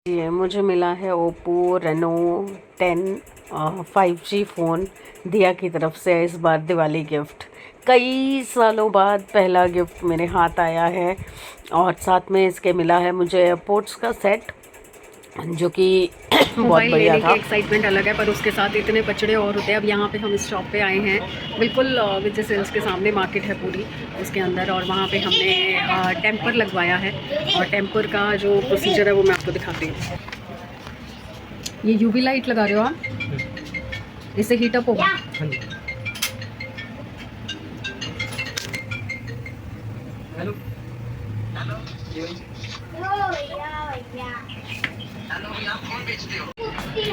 ये मुझे मिला है ओप्पो रेनो 10 5G फ़ोन दिया की तरफ से इस बार दिवाली गिफ्ट। कई सालों बाद पहला गिफ्ट मेरे हाथ आया है और साथ में इसके मिला है मुझे एयरपोर्ट्स का सेट जो कि बहुत मोबाइल बढ़िया लेने की था। एक्साइटमेंट अलग है, पर उसके साथ इतने बचड़े और होते हैं। अब यहाँ पे हम इस शॉप पे आए हैं, बिल्कुल विजय सेल्स के सामने मार्केट है पूरी उसके अंदर, और वहाँ पे हमने टेम्पर लगवाया है। और टेम्पर का जो प्रोसीजर है वो मैं आपको दिखाती हूँ। ये यूवी लाइट लगा रहे हो आप, इससे हीटअप होगा। हेलो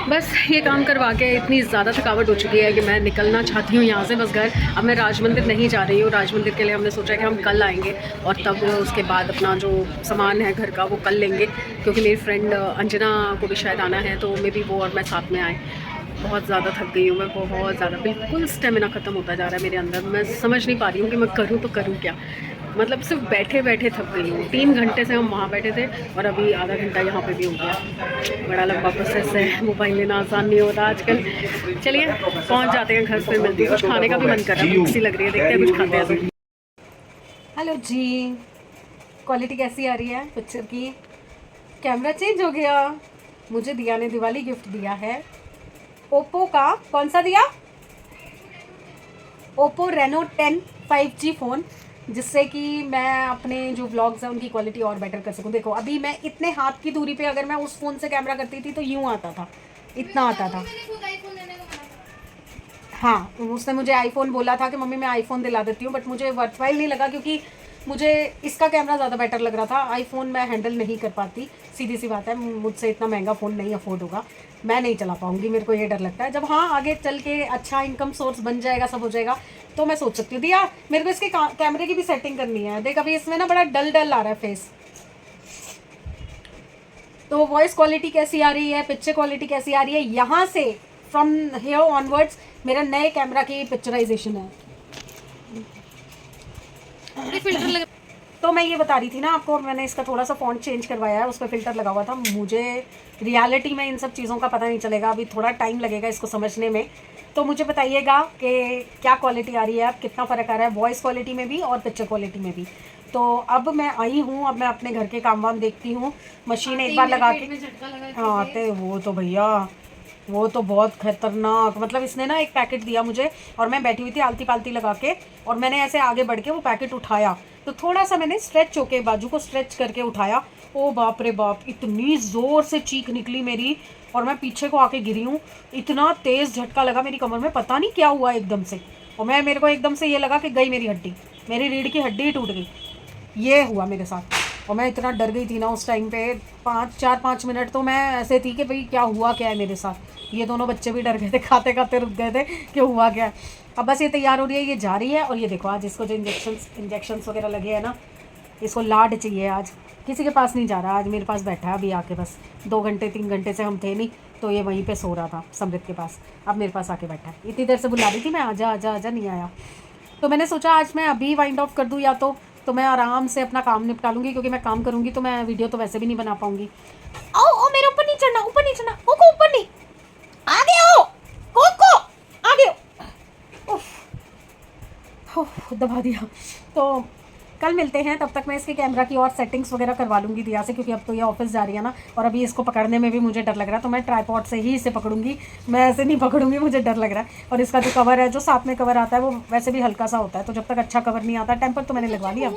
बस ये काम करवा के इतनी ज़्यादा थकावट हो चुकी है कि मैं निकलना चाहती हूँ यहाँ से बस घर। अब मैं राजमंदिर नहीं जा रही हूँ। राजमंदिर के लिए हमने सोचा कि हम कल आएंगे और तब उसके बाद अपना जो सामान है घर का वो कल लेंगे, क्योंकि मेरी फ्रेंड अंजना को भी शायद आना है, तो मे बी वो और मैं साथ में आए। बहुत ज़्यादा थक गई हूँ मैं, बहुत ज़्यादा, बिल्कुल स्टेमिना ख़त्म होता जा रहा है मेरे अंदर। मैं समझ नहीं पा रही हूँ कि मैं करूँ तो करूँ क्या। मतलब सिर्फ बैठे बैठे थक गई हूँ। 3 घंटे से हम वहाँ बैठे थे और अभी आधा घंटा यहाँ पे भी हो गया। बड़ा लंबा प्रोसेस है, मोबाइल लेना आसान नहीं होता आजकल। चलिए पहुँच जाते हैं घर, फिर मिलती है। कुछ खाने का भी मन कर रहा है, भूख सी लग रही है, देखते हैं कुछ खाते हैं। हेलो जी, क्वालिटी कैसी आ रही है पिक्चर की? कैमरा चेंज हो गया। मुझे दिया ने दिवाली गिफ्ट दिया है ओप्पो का। कौन सा दिया? ओप्पो रेनो 10 5G फ़ोन, जिससे कि मैं अपने जो व्लॉग्स हैं उनकी क्वालिटी और बेटर कर सकूं। देखो अभी मैं इतने हाथ की दूरी पे अगर मैं उस फ़ोन से कैमरा करती थी तो यूँ आता था, इतना आता था। हाँ, उसने मुझे आईफोन बोला था कि मम्मी मैं आईफोन दिला देती हूँ, बट मुझे वर्थवाइल नहीं लगा, क्योंकि मुझे इसका कैमरा ज़्यादा बेटर लग रहा था। आईफोन मैं हैंडल नहीं कर पाती, सीधी सी बात है। मुझसे इतना महंगा फ़ोन नहीं अफोर्ड होगा, मैं नहीं चला पाऊँगी, मेरे को ये डर लगता है। जब हाँ आगे चल के अच्छा इनकम सोर्स बन जाएगा, सब हो जाएगा, तो मैं सोच सकती हूँ। दिया मेरे को इसके कैमरे की भी सेटिंग करनी है। देख अभी इसमें ना बड़ा डल डल आ रहा है फेस। तो वॉइस क्वालिटी कैसी आ रही है, पिक्चर क्वालिटी कैसी आ रही है, यहाँ से फ्रॉम हियर ऑनवर्ड्स मेरा नए कैमरा की पिक्चराइजेशन है। फिल्टर लगा, तो मैं ये बता रही थी ना आपको, मैंने इसका थोड़ा सा फॉन्ट चेंज करवाया है, उस पर फिल्टर लगा हुआ था। मुझे रियलिटी में इन सब चीज़ों का पता नहीं चलेगा, अभी थोड़ा टाइम लगेगा इसको समझने में। तो मुझे बताइएगा कि क्या क्वालिटी आ रही है, अब कितना फ़र्क आ रहा है वॉइस क्वालिटी में भी और पिक्चर क्वालिटी में भी। तो अब मैं आई हूँ, अब मैं अपने घर के काम वाम देखती हूँ। मशीन एक बार लगा के, हाँ आते वो तो भैया, वो तो बहुत खतरनाक। मतलब इसने ना एक पैकेट दिया मुझे और मैं बैठी हुई थी आलती पालती लगा के, और मैंने ऐसे आगे बढ़ के वो पैकेट उठाया, तो थोड़ा सा मैंने स्ट्रेच होके बाजू को स्ट्रेच करके उठाया। ओ बाप रे बाप, इतनी ज़ोर से चीख निकली मेरी और मैं पीछे को आके गिरी हूँ। इतना तेज़ झटका लगा मेरी कमर में, पता नहीं क्या हुआ एकदम से। और मेरे को एकदम से ये लगा कि गई मेरी हड्डी, मेरी रीढ़ की हड्डी ही टूट गई। ये हुआ मेरे साथ और मैं इतना डर गई थी ना उस टाइम पे। 5 मिनट तो मैं ऐसे थी कि भाई क्या हुआ क्या है मेरे साथ। ये दोनों बच्चे भी डर गए थे, खाते खाते रुक गए थे कि हुआ क्या है। अब बस ये तैयार हो रही है, ये जा रही है। और ये देखो आज इसको जो इंजेक्शंस वगैरह लगे हैं ना, इसको लाड चाहिए आज। किसी के पास नहीं जा रहा, आज मेरे पास बैठा है अभी आके। बस 2 घंटे 3 घंटे से हम थे नहीं, तो ये वहीं पे सो रहा था समृत के पास, अब मेरे पास आके बैठा है। इतनी देर से बुला रही थी मैं, आजा आजा आजा, नहीं आया। तो मैंने सोचा आज मैं अभी वाइंड ऑफ कर दूँ, या तो मैं आराम से अपना काम निपटा लूँगी, क्योंकि मैं काम करूँगी तो मैं वीडियो तो वैसे भी नहीं बना पाऊँगी। ओ ओ मेरे ऊपर नहीं चढ़ना, ऊपर नहीं चढ़ना, को ऊपर नहीं, आगे हो, को आगे हो। उफ, दबा दिया। तो कल मिलते हैं, तब तक मैं इसके कैमरा की और सेटिंग्स वगैरह करवा लूँगी दिया से, क्योंकि अब तो ये ऑफिस जा रही है ना, और अभी इसको पकड़ने में भी मुझे डर लग रहा है। तो मैं ट्राईपॉड से ही इसे पकड़ूंगी, मैं ऐसे नहीं पकड़ूंगी, मुझे डर लग रहा है। और इसका जो कवर है, जो साथ में कवर आता है, वो वैसे भी हल्का सा होता है, तो जब तक अच्छा कवर नहीं आता। टेम्पर तो मैंने लगवा लिया,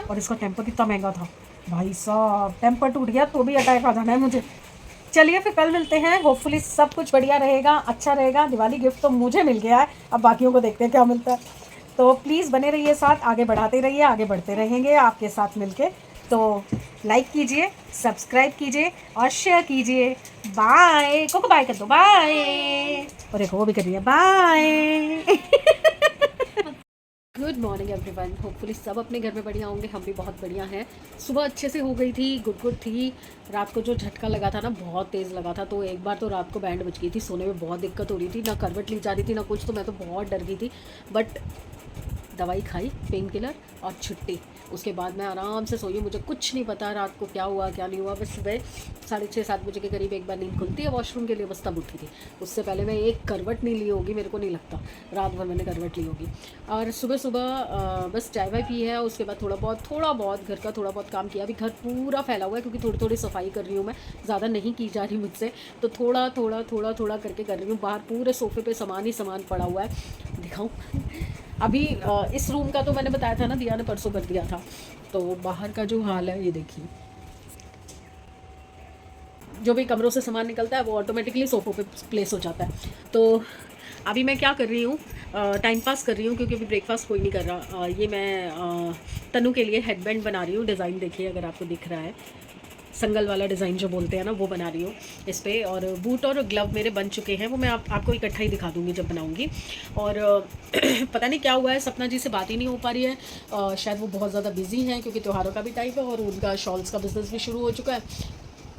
और इसका टेम्पर कितना महंगा था भाई साहब, टेम्पर टूट गया तो भी अटैक आ जाना है मुझे। चलिए फिर कल मिलते हैं, होपफुली सब कुछ बढ़िया रहेगा, अच्छा रहेगा। दिवाली गिफ्ट तो मुझे मिल गया है, अब बाकियों को देखते हैं क्या मिलता है। तो प्लीज़ बने रहिए साथ, आगे बढ़ाते रहिए, आगे बढ़ते रहेंगे आपके साथ मिलके। तो लाइक कीजिए, सब्सक्राइब कीजिए और शेयर कीजिए। बाय, को बाय कर दो, बाय। और देखो वो भी कर रही है, bye. Good morning everyone, hopefully सब अपने घर में बढ़िया होंगे, हम भी बहुत बढ़िया हैं। सुबह अच्छे से हो गई थी, गुड थी। रात को जो झटका लगा था ना, बहुत तेज़ लगा था, तो एक बार तो रात को बैंड बज गई थी, सोने में बहुत दिक्कत हो रही थी, ना करवट ली जा रही थी ना कुछ, तो मैं तो बहुत डर गई थी। बट दवाई खाई, पेन किलर और छुट्टी। उसके बाद मैं आराम से सोई, मुझे कुछ नहीं पता रात को क्या हुआ क्या नहीं हुआ। बस सुबह 6:30-7 बजे के करीब एक बार नींद खुलती है वॉशरूम के लिए, बस तब उठी थी। उससे पहले मैं एक करवट नहीं ली होगी, मेरे को नहीं लगता रात भर मैंने करवट ली होगी। और सुबह सुबह बस चाय वाय पी है, उसके बाद थोड़ा बहुत घर का थोड़ा बहुत काम किया। अभी घर पूरा फैला हुआ है क्योंकि थोड़ी थोड़ी सफाई कर रही हूँ मैं, ज़्यादा नहीं की जा रही मुझसे, तो थोड़ा करके कर रही हूँ। बाहर पूरे सोफे पे सामान ही सामान पड़ा हुआ है, दिखाऊँ अभी इस रूम का तो मैंने बताया था ना, दिया ने परसों कर दिया था। तो बाहर का जो हाल है ये देखिए, जो भी कमरों से सामान निकलता है वो ऑटोमेटिकली सोफों पे प्लेस हो जाता है। तो अभी मैं क्या कर रही हूँ, टाइम पास कर रही हूँ क्योंकि अभी ब्रेकफास्ट कोई नहीं कर रहा। ये मैं तनु के लिए हेडबैंड बना रही हूँ। डिज़ाइन देखिए अगर आपको दिख रहा है, संगल वाला डिज़ाइन जो बोलते हैं ना, वो बना रही हूँ इस पर। और बूट और ग्लव मेरे बन चुके हैं, वो मैं आपको इकट्ठा ही दिखा दूँगी जब बनाऊँगी। और पता नहीं क्या हुआ है, सपना जी से बात ही नहीं हो पा रही है। शायद वो बहुत ज़्यादा बिजी हैं क्योंकि त्योहारों का भी टाइम है और उनका शॉल्स का बिज़नेस भी शुरू हो चुका है।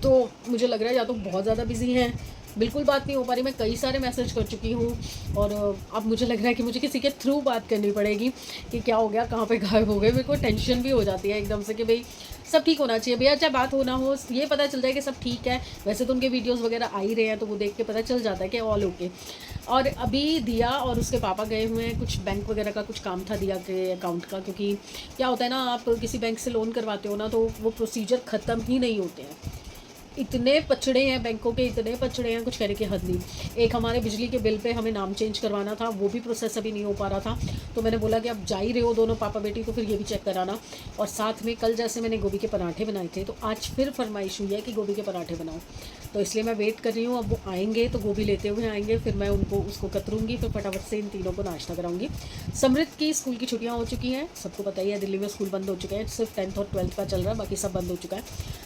तो मुझे लग रहा है या तो बहुत ज़्यादा बिजी हैं, बिल्कुल बात नहीं हो पा रही। मैं कई सारे मैसेज कर चुकी हूँ और अब मुझे लग रहा है कि मुझे किसी के थ्रू बात करनी पड़ेगी कि क्या हो गया, कहाँ पे गायब हो गए। मेरे को टेंशन भी हो जाती है एकदम से कि भाई सब ठीक होना चाहिए भैया, चाहे बात हो ना हो, ये पता चल जाए कि सब ठीक है। वैसे तो उनके वीडियोस वगैरह आ ही रहे हैं तो वो देख के पता चल जाता है कि ऑल ओके। और अभी दिया और उसके पापा गए हुए हैं, कुछ बैंक वगैरह का कुछ काम था दिया के अकाउंट का, क्योंकि क्या होता है ना, आप किसी बैंक से लोन करवाते हो ना तो वो प्रोसीजर ख़त्म ही नहीं होते हैं। इतने पचड़े हैं बैंकों के, इतने पचड़े हैं, कुछ कहने की हद नहीं। एक हमारे बिजली के बिल पे हमें नाम चेंज करवाना था, वो भी प्रोसेस अभी नहीं हो पा रहा था। तो मैंने बोला कि अब जा ही रहे हो दोनों पापा बेटी तो फिर ये भी चेक कराना। और साथ में कल जैसे मैंने गोभी के पराठे बनाए थे तो आज फिर फरमाइश हुई है कि गोभी के पराठे बनाओ, तो इसलिए मैं वेट कर रही हूँ। अब वो आएंगे तो गोभी लेते हुए आएंगे, फिर मैं उनको उसको कतरूँगी, फिर फटाफट से इन तीनों को नाश्ता कराऊंगी। समृद्ध की स्कूल की छुट्टियाँ हो चुकी हैं, सबको पता ही है, दिल्ली में स्कूल बंद हो चुके हैं, सिर्फ 10th और 12th का चल रहा है, बाकी सब बंद हो चुका है।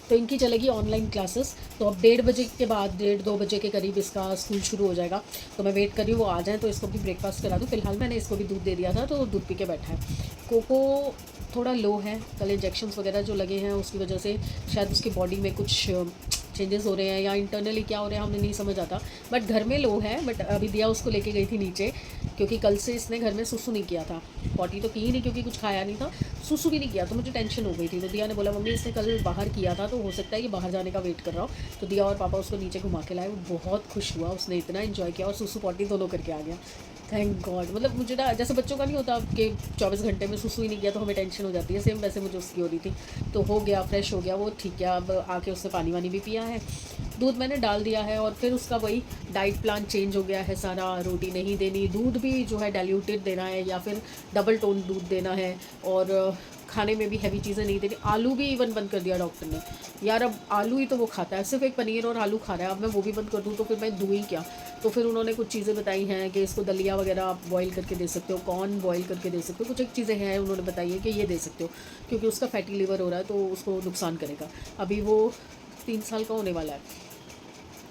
तो इनकी चलेगी ऑनलाइन क्लासेस। तो अब 1:30 बजे के बाद 1:30-2 बजे के करीब इसका स्कूल शुरू हो जाएगा। तो मैं वेट कर रही हूँ वो आ जाए तो इसको भी ब्रेकफास्ट करा दूँ। फिलहाल मैंने इसको भी दूध दे दिया था तो दूध पी के बैठा है। कोको थोड़ा लो है, कल इंजेक्शंस वगैरह जो लगे हैं उसकी वजह से शायद उसकी बॉडी में कुछ चेंजेस हो रहे हैं या इंटरनली क्या हो रहा है हमें नहीं समझ आता, बट घर में लो है। बट अभी दिया उसको लेके गई थी नीचे क्योंकि कल से इसने घर में सुसु नहीं किया था, पॉटी तो की ही नहीं क्योंकि कुछ खाया नहीं था, सुसु भी नहीं किया, तो मुझे टेंशन हो गई थी। तो दिया ने बोला मम्मी इसने कल बाहर किया था तो हो सकता है कि बाहर जाने का वेट कर रहा हो। तो दिया और पापा उसको नीचे घुमा के लाए, वो बहुत खुश हुआ, उसने इतना इन्जॉय किया और सुसु पॉटी दोनों करके आ गया। Thank God. मतलब मुझे ना जैसे बच्चों का नहीं होता कि 24 घंटे में सुसु ही नहीं किया तो हमें टेंशन हो जाती है, सेम वैसे मुझे उसकी हो रही थी। तो हो गया, फ्रेश हो गया वो, ठीक है। अब आके उसने पानी वानी भी पिया है, दूध मैंने डाल दिया है और फिर उसका वही डाइट प्लान चेंज हो गया है सारा। रोटी नहीं देनी, दूध भी जो है डाइल्यूटेड देना है या फिर डबल टोन दूध देना है, और खाने में भी हैवी चीज़ें नहीं देनी। आलू भी इवन बंद कर दिया डॉक्टर ने यार, अब आलू ही तो वो खाता है, सिर्फ एक पनीर और आलू खा रहा है। अब मैं वो भी बंद कर दूँ तो फिर मैं दूँ ही क्या। तो फिर उन्होंने कुछ चीज़ें बताई हैं कि इसको दलिया वगैरह आप बॉईल करके दे सकते हो, कॉर्न बॉईल करके दे सकते हो, कुछ एक चीज़ें हैं उन्होंने बताई है कि ये दे सकते हो क्योंकि उसका फैटी लिवर हो रहा है तो उसको नुकसान करेगा। अभी वो 3 साल का होने वाला है,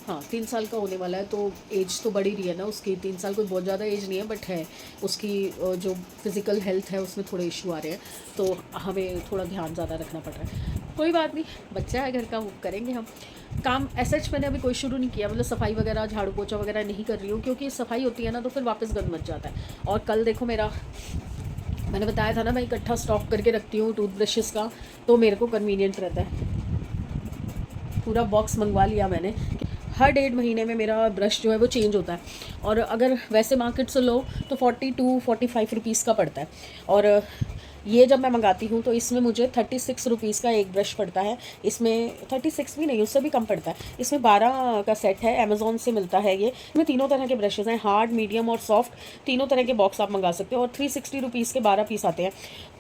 हाँ 3 साल का होने वाला है, तो एज तो बढ़ ही रही है ना उसकी। 3 साल कोई बहुत ज़्यादा एज नहीं है, बट है उसकी जो फिज़िकल हेल्थ है उसमें थोड़े इशू आ रहे हैं, तो हमें थोड़ा ध्यान ज़्यादा रखना पड़ रहा है। कोई बात नहीं, बच्चा है घर का, वो करेंगे हम काम। सच मैंने अभी कोई शुरू नहीं किया, मतलब सफाई वगैरह झाड़ू पोछा वगैरह नहीं कर रही हूँ क्योंकि सफाई होती है ना तो फिर वापस गंद मच जाता है। और कल देखो मेरा, मैंने बताया था ना मैं इकट्ठा स्टॉक करके रखती हूँ टूथब्रशेस का, तो मेरे को कन्वीनियंट रहता है। पूरा बॉक्स मंगवा लिया मैंने, हर 1.5 महीने में मेरा ब्रश जो है वो चेंज होता है। और अगर वैसे मार्केट से लो तो 42-45 रुपीज़ का पड़ता है, और ये जब मैं मंगाती हूँ तो इसमें मुझे 36 रुपीज़ का एक ब्रश पड़ता है। इसमें 36 भी नहीं, उससे भी कम पड़ता है। इसमें 12 का सेट है, अमेज़ॉन से मिलता है ये। इसमें तीनों तरह के ब्रशेज़ हैं, हार्ड, मीडियम और सॉफ्ट, तीनों तरह के बॉक्स आप मंगा सकते हो। और 360 रुपीज़ के 12 पीस आते हैं,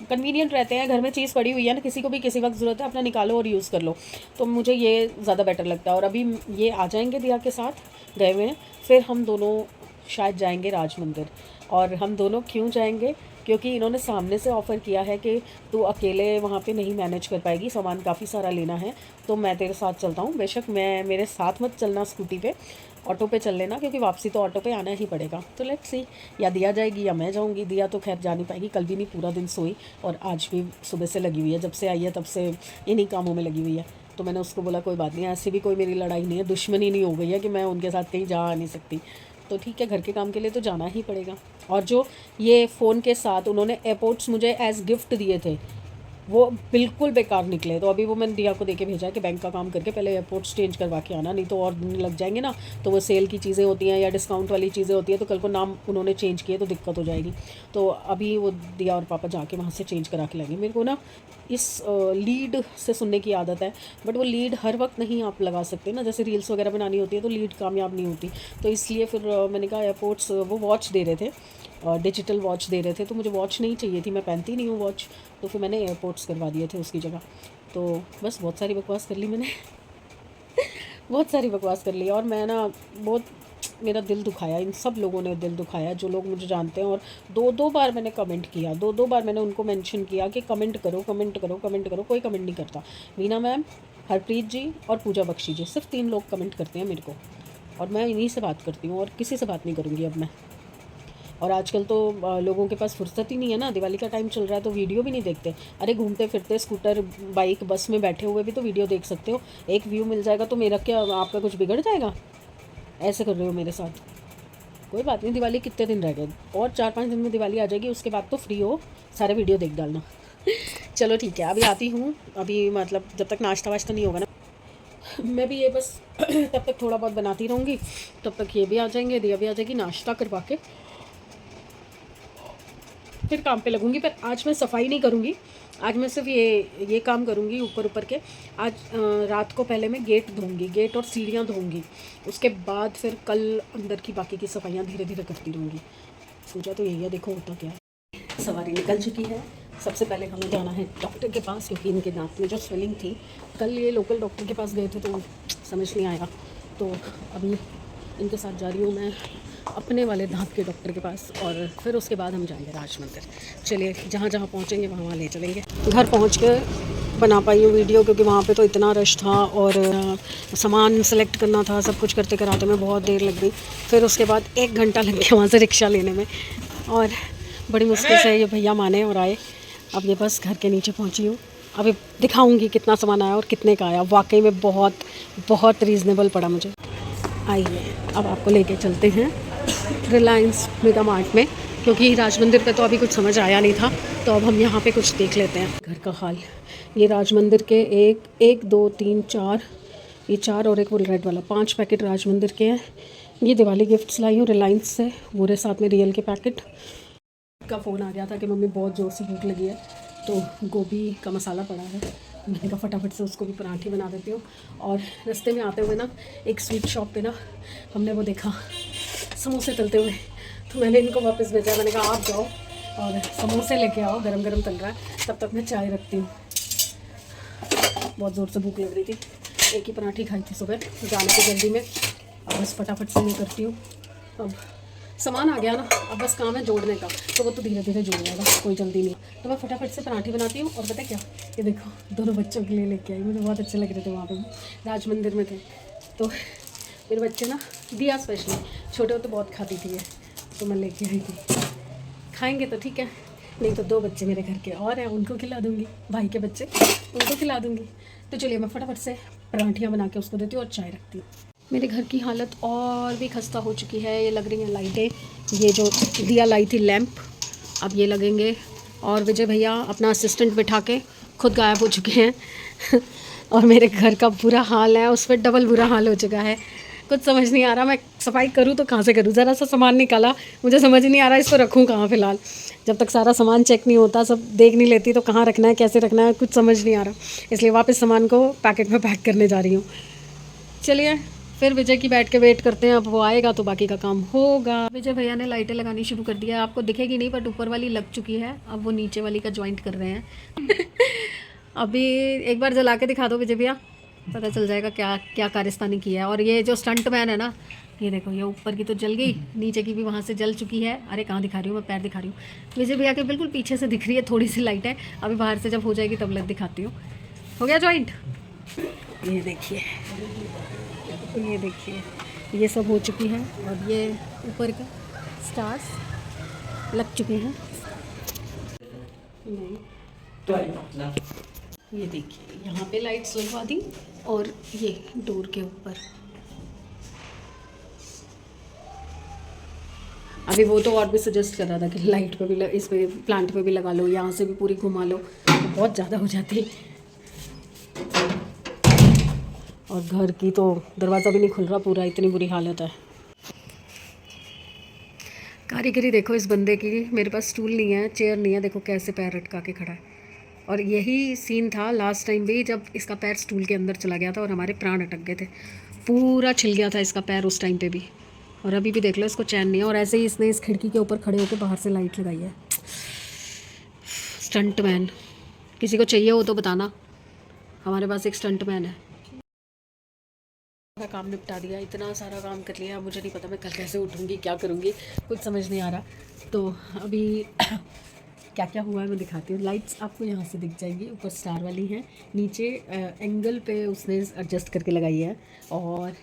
कन्वीनियंट रहते हैं। घर में चीज़ पड़ी हुई है ना, किसी को भी किसी वक्त ज़रूरत है अपना निकालो और यूज़ कर लो, तो मुझे ये ज़्यादा बेटर लगता है। और अभी ये आ जाएंगे दिया के साथ, गए हुए हैं, फिर हम दोनों शायद जाएंगे राज मंदिर। और हम दोनों क्यों जाएंगे, क्योंकि इन्होंने सामने से ऑफ़र किया है कि तू अकेले वहाँ पे नहीं मैनेज कर पाएगी, सामान काफ़ी सारा लेना है, तो मैं तेरे साथ चलता हूँ। बेशक मैं, मेरे साथ मत चलना स्कूटी पे, ऑटो पे चल लेना क्योंकि वापसी तो ऑटो पे आना ही पड़ेगा। तो लेट्स सी, या दिया जाएगी या मैं जाऊँगी। दिया तो खैर जा नहीं पाएगी, कल भी नहीं पूरा दिन सोई और आज भी सुबह से लगी हुई है, जब से आई है तब से इन्हीं कामों में लगी हुई है। तो मैंने उसको बोला कोई बात नहीं, ऐसे भी कोई मेरी लड़ाई नहीं है, दुश्मनी नहीं हो गई है कि मैं उनके साथ कहीं जा नहीं सकती, तो ठीक है घर के काम के लिए तो जाना ही पड़ेगा। और जो ये फ़ोन के साथ उन्होंने एयरपोर्ट्स मुझे एज़ गिफ्ट दिए थे वो बिल्कुल बेकार निकले। तो अभी वो मैंने दिया को देके भेजा है कि बैंक का काम करके पहले एयरपोर्ट्स चेंज करवा के आना, नहीं तो और दिन लग जाएंगे ना। तो वो सेल की चीज़ें होती हैं या डिस्काउंट वाली चीज़ें होती हैं, तो कल को नाम उन्होंने चेंज किए तो दिक्कत हो जाएगी। तो अभी वो दिया और पापा जाके वहाँ से चेंज करा के लाएंगे। मेरे को ना इस लीड से सुनने की आदत है, बट वो लीड हर वक्त नहीं आप लगा सकते ना, जैसे रील्स वगैरह बनानी होती है तो लीड कामयाब नहीं होती। तो इसलिए फिर मैंने कहा एयरपोर्ट्स, वो वॉच दे रहे थे, डिजिटल वॉच दे रहे थे, तो मुझे वॉच नहीं चाहिए थी, मैं पहनती नहीं हूँ वॉच, तो फिर मैंने एयरपोर्ट्स करवा दिए थे उसकी जगह। तो बस बहुत सारी बकवास कर ली मैंने बहुत सारी बकवास कर ली। और मैं ना बहुत, मेरा दिल दुखाया, इन सब लोगों ने दिल दुखाया जो लोग मुझे जानते हैं। और दो बार मैंने कमेंट किया, दो बार मैंने उनको मेंशन किया कि कमेंट करो कमेंट करो कमेंट करो, कोई कमेंट नहीं करता। मीना मैम, हरप्रीत जी और पूजा बख्शी जी, सिर्फ 3 लोग कमेंट करते हैं मेरे को, और मैं इन्हीं से बात करती हूँ और किसी से बात नहीं करूँगी अब मैं। और आजकल तो लोगों के पास फुर्सत ही नहीं है ना, दिवाली का टाइम चल रहा है तो वीडियो भी नहीं देखते। अरे घूमते फिरते स्कूटर बाइक बस में बैठे हुए भी तो वीडियो देख सकते हो, एक व्यू मिल जाएगा तो मेरा क्या, आपका कुछ बिगड़ जाएगा? ऐसे कर रहे हो मेरे साथ। कोई बात नहीं, दिवाली कितने दिन रह गए, और 4-5 दिन में दिवाली आ जाएगी, उसके बाद तो फ्री हो, सारे वीडियो देख डालना चलो ठीक है, अभी आती हूँ। अभी मतलब जब तक नाश्ता वाश्ता नहीं होगा ना, मैं भी ये बस तब तक थोड़ा बहुत बनाती रहूँगी, तब तक ये भी आ जाएंगे, दिया भी आ जाएगी, नाश्ता करवा के फिर काम पे लगूंगी। पर आज मैं सफाई नहीं करूँगी, आज मैं सिर्फ ये काम करूँगी ऊपर के। आज रात को पहले मैं गेट धोऊंगी, गेट और सीढ़ियाँ धोऊंगी, उसके बाद फिर कल अंदर की बाकी की सफाइयाँ धीरे धीरे करती रहूँगी। सोचा तो यही है, देखो होता क्या है। सवारी निकल चुकी है। सबसे पहले हमें जाना है डॉक्टर के पास, क्योंकि इनके दांत में जो स्वेलिंग थी, कल ये लोकल डॉक्टर के पास गए थे तो समझ नहीं आएगा, तो अभी इनके साथ जा रही हूँ मैं अपने वाले दांत के डॉक्टर के पास, और फिर उसके बाद हम जाएंगे राज मंदिर। चलिए, जहाँ जहाँ पहुँचेंगे वहाँ ले चलेंगे। घर पहुँच के बना पाई हूँ वीडियो, क्योंकि वहाँ पे तो इतना रश था और सामान सेलेक्ट करना था, सब कुछ करते कराते में बहुत देर लग गई। फिर उसके बाद 1 घंटा लग गया वहाँ से रिक्शा लेने में, और बड़ी मुश्किल से ये भैया माने और आए। अब ये बस घर के नीचे पहुँची हूँ। अभी दिखाऊँगी कितना सामान आया और कितने का आया। वाकई में बहुत बहुत रीज़नेबल पड़ा मुझे। आइए अब आपको लेके चलते हैं रिलायंस मेगा मार्ट में, क्योंकि राज मंदिर पे तो अभी कुछ समझ आया नहीं था, तो अब हम यहाँ पे कुछ देख लेते हैं। घर का हाल, ये राज मंदिर के 1 2 3 4, ये 4 और एक वो रेड वाला, 5 पैकेट राज मंदिर के हैं। ये दिवाली गिफ्ट्स लाई हूँ रिलायंस से, पूरे साथ में रियल के पैकेट। का फ़ोन आ गया था कि मम्मी बहुत ज़ोर से भूख लगी है, तो गोभी का मसाला पड़ा है, मैंने कहा फटाफट से उसको भी पराठे बना देती हूँ। और रास्ते में आते हुए ना एक स्वीट शॉप पे ना हमने वो देखा समोसे तलते हुए, तो मैंने इनको वापस भेजा। मैंने कहा आप जाओ और समोसे लेके आओ, गरम गरम तल रहा है, तब तक मैं चाय रखती हूँ। बहुत ज़ोर से भूख लग रही थी, एक ही पराठी खाई थी सुबह जाने की जल्दी में। अब बस फटाफट से मैं करती हूँ। अब सामान आ गया ना, अब बस काम है जोड़ने का, तो वो तो धीरे धीरे जुड़ जाएगा, कोई जल्दी नहीं। तो मैं फटाफट से पराठी बनाती हूँ। और पता क्या, ये देखो दोनों बच्चों के लिए लेके आई, मुझे बहुत अच्छे लग रहे थे, वहाँ पे राज मंदिर में थे। तो मेरे बच्चे ना, दिया स्पेशली, छोटे तो बहुत खाती थी ये, तो मैं लेके आई थी। खाएंगे तो ठीक है, नहीं तो 2 बच्चे मेरे घर के और हैं, उनको खिला दूँगी, भाई के बच्चे, उनको खिला दूँगी। तो चलिए मैं फटाफट से पराठियाँ बना के उसको देती हूँ और चाय रखती हूँ। मेरे घर की हालत और भी खस्ता हो चुकी है। ये लग रही हैं लाइटें, ये जो दिया लाई थी लैंप, अब ये लगेंगे। और विजय भैया अपना असिस्टेंट बिठा के खुद गायब हो चुके हैं और मेरे घर का बुरा हाल है, उस पर डबल बुरा हाल हो चुका है। कुछ समझ नहीं आ रहा, मैं सफाई करूँ तो कहाँ से करूँ। ज़रा सा सामान निकाला, मुझे समझ नहीं आ रहा इसको रखूँ कहाँ फ़िलहाल। जब तक सारा सामान चेक नहीं होता, सब देख नहीं लेती, तो कहाँ रखना है, कैसे रखना है, कुछ समझ नहीं आ रहा। इसलिए वापस सामान को पैकेट में पैक करने जा रही हूँ। चलिए फिर विजय की बैठ के वेट करते हैं, अब वो आएगा तो बाकी का काम होगा। विजय भैया ने लाइटें लगानी शुरू कर दिया है, आपको दिखेगी नहीं बट ऊपर वाली लग चुकी है, अब वो नीचे वाली का ज्वाइंट कर रहे हैं अभी एक बार जला के दिखा दो विजय भैया, पता चल जाएगा क्या क्या कारस्तानी किया है। और ये जो स्टंट मैन है ना, ये देखो, ये ऊपर की तो जल गई, नीचे की भी वहाँ से जल चुकी है। अरे कहाँ दिखा रही हूँ मैं, पैर दिखा रही हूँ। विजय भैया के बिल्कुल पीछे से दिख रही है थोड़ी सी लाइट है, अभी बाहर से जब हो जाएगी तब लग दिखाती हूँ। हो गया ज्वाइंट, ये देखिए, ये देखिए, ये सब हो चुकी है। और ये ऊपर का स्टार्स लग चुके हैं। नहीं, ये देखिए यहाँ पे लाइट्स लगवा दी, और ये डोर के ऊपर अभी वो तो और भी सजेस्ट कर रहा था कि लाइट पे भी इस पे प्लांट पे भी लगा लो, यहाँ से भी पूरी घुमा लो, तो बहुत ज़्यादा हो जाती। और घर की तो दरवाज़ा भी नहीं खुल रहा पूरा, इतनी बुरी हालत है। कारीगरी देखो इस बंदे की, मेरे पास स्टूल नहीं है, चेयर नहीं है, देखो कैसे पैर लटका के खड़ा है। और यही सीन था लास्ट टाइम भी, जब इसका पैर स्टूल के अंदर चला गया था और हमारे प्राण अटक गए थे, पूरा छिल गया था इसका पैर उस टाइम पे भी। और अभी भी देख लो इसको चैन नहीं है। और ऐसे ही इसने इस खिड़की के ऊपर खड़े होकर बाहर से लाइट लगाई है। स्टंट मैन, किसी को चाहिए हो तो बताना, हमारे पास एक स्टंट मैन है। काम निपटा दिया, इतना सारा काम कर लिया, मुझे नहीं पता मैं कल कैसे उठूँगी, क्या करूँगी, कुछ समझ नहीं आ रहा। तो अभी क्या क्या हुआ है मैं दिखाती हूँ। लाइट्स आपको यहाँ से दिख जाएंगी, ऊपर स्टार वाली हैं, नीचे एंगल पे उसने एडजस्ट करके लगाई है। और